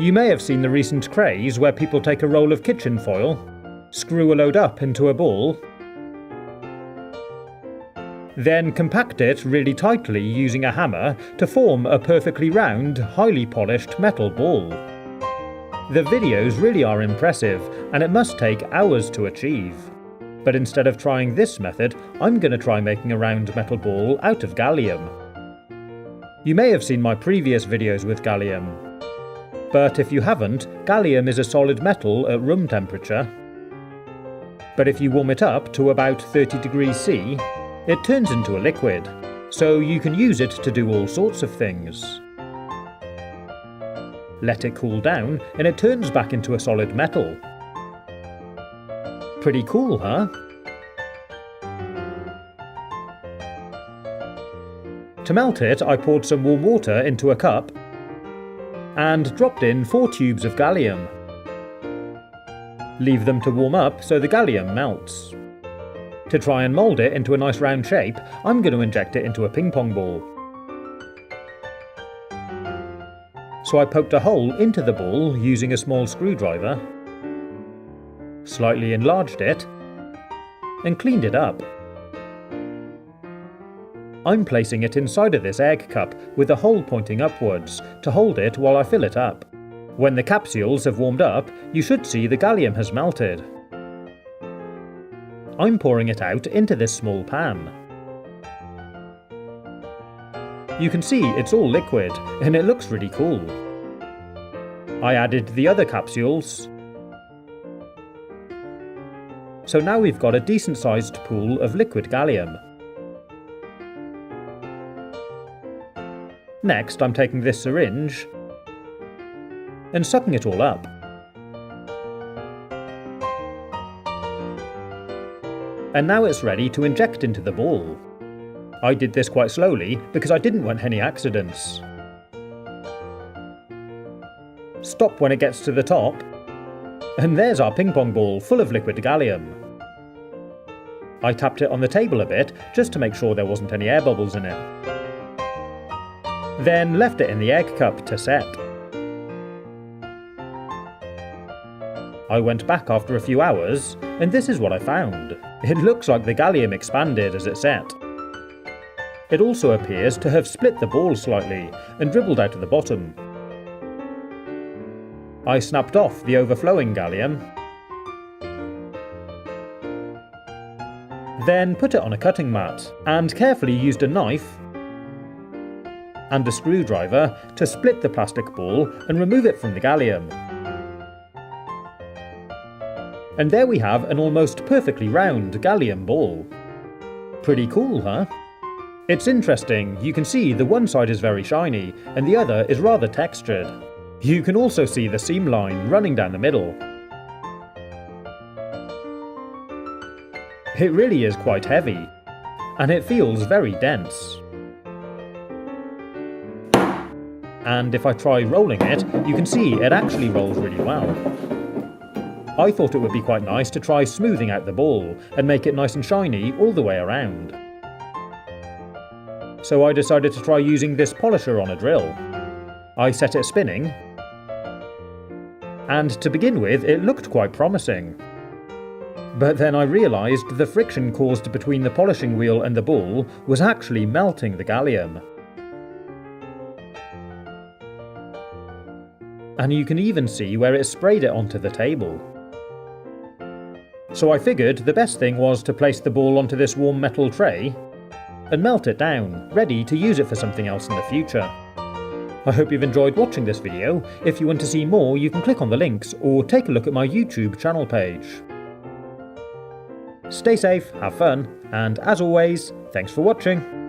You may have seen the recent craze where people take a roll of kitchen foil, screw a load up into a ball, then compact it really tightly using a hammer to form a perfectly round, highly polished metal ball. The videos really are impressive, and it must take hours to achieve. But instead of trying this method, I'm going to try making a round metal ball out of gallium. You may have seen my previous videos with gallium, but if you haven't, gallium is a solid metal at room temperature. But if you warm it up to about 30 degrees C, it turns into a liquid, so you can use it to do all sorts of things. Let it cool down and it turns back into a solid metal. Pretty cool, huh? To melt it, I poured some warm water into a cup and dropped in 4 tubes of gallium. Leave them to warm up so the gallium melts. To try and mould it into a nice round shape, I'm going to inject it into a ping pong ball. So I poked a hole into the ball using a small screwdriver, slightly enlarged it, and cleaned it up. I'm placing it inside of this egg cup with the hole pointing upwards to hold it while I fill it up. When the capsules have warmed up, you should see the gallium has melted. I'm pouring it out into this small pan. You can see it's all liquid, and it looks really cool. I added the other capsules. So now we've got a decent sized pool of liquid gallium. Next, I'm taking this syringe and sucking it all up. And now it's ready to inject into the ball. I did this quite slowly because I didn't want any accidents. Stop when it gets to the top, and there's our ping pong ball full of liquid gallium. I tapped it on the table a bit just to make sure there wasn't any air bubbles in it. Then left it in the egg cup to set. I went back after a few hours, and this is what I found. It looks like the gallium expanded as it set. It also appears to have split the ball slightly and dribbled out of the bottom. I snapped off the overflowing gallium, then put it on a cutting mat and carefully used a knife and a screwdriver to split the plastic ball and remove it from the gallium. And there we have an almost perfectly round gallium ball. Pretty cool, huh? It's interesting, you can see the one side is very shiny and the other is rather textured. You can also see the seam line running down the middle. It really is quite heavy, and it feels very dense. And if I try rolling it, you can see it actually rolls really well. I thought it would be quite nice to try smoothing out the ball and make it nice and shiny all the way around. So I decided to try using this polisher on a drill. I set it spinning, and to begin with it looked quite promising. But then I realised the friction caused between the polishing wheel and the ball was actually melting the gallium. And you can even see where it sprayed it onto the table. So I figured the best thing was to place the ball onto this warm metal tray and melt it down, ready to use it for something else in the future. I hope you've enjoyed watching this video. If you want to see more, you can click on the links or take a look at my YouTube channel page. Stay safe, have fun, and as always, thanks for watching.